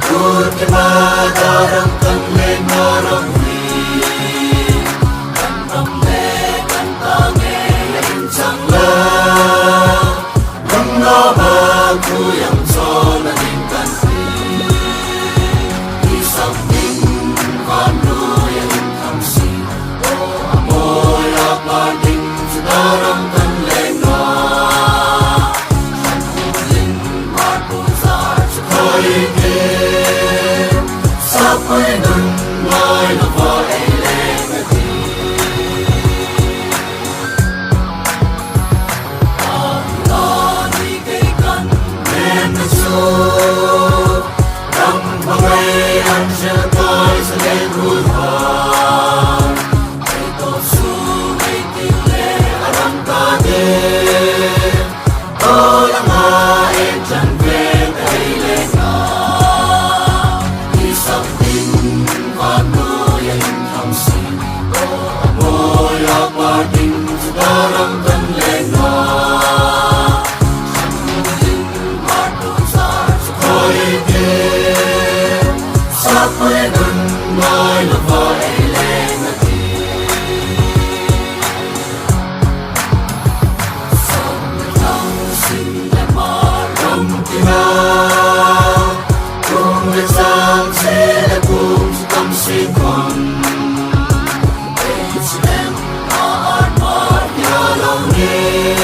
Kurke madarang kanle marangwi Kantamle kantange changla Nangaba kuyang chona ning kanti Isang ning kanu yang kamsi O amoy apaning sudarang kanle na Kanhuling matuzar sa koyike Sapay nun ngay na ba ay legati Ang lani kay kan men na so Nang bangayan siya kay sa legulhan Ay to sumay tile arang kade O lang ay dyan kwen ay lega Isang din kanu yang kamsi O amoy apating sudarang kanlenga Sanhuling matuzar sa koyike Sapay nun ngay laba ay lengati Samitang sinemaram tina Kung nagsang sila kung sitang sikon H.M. Mahatma Yalongin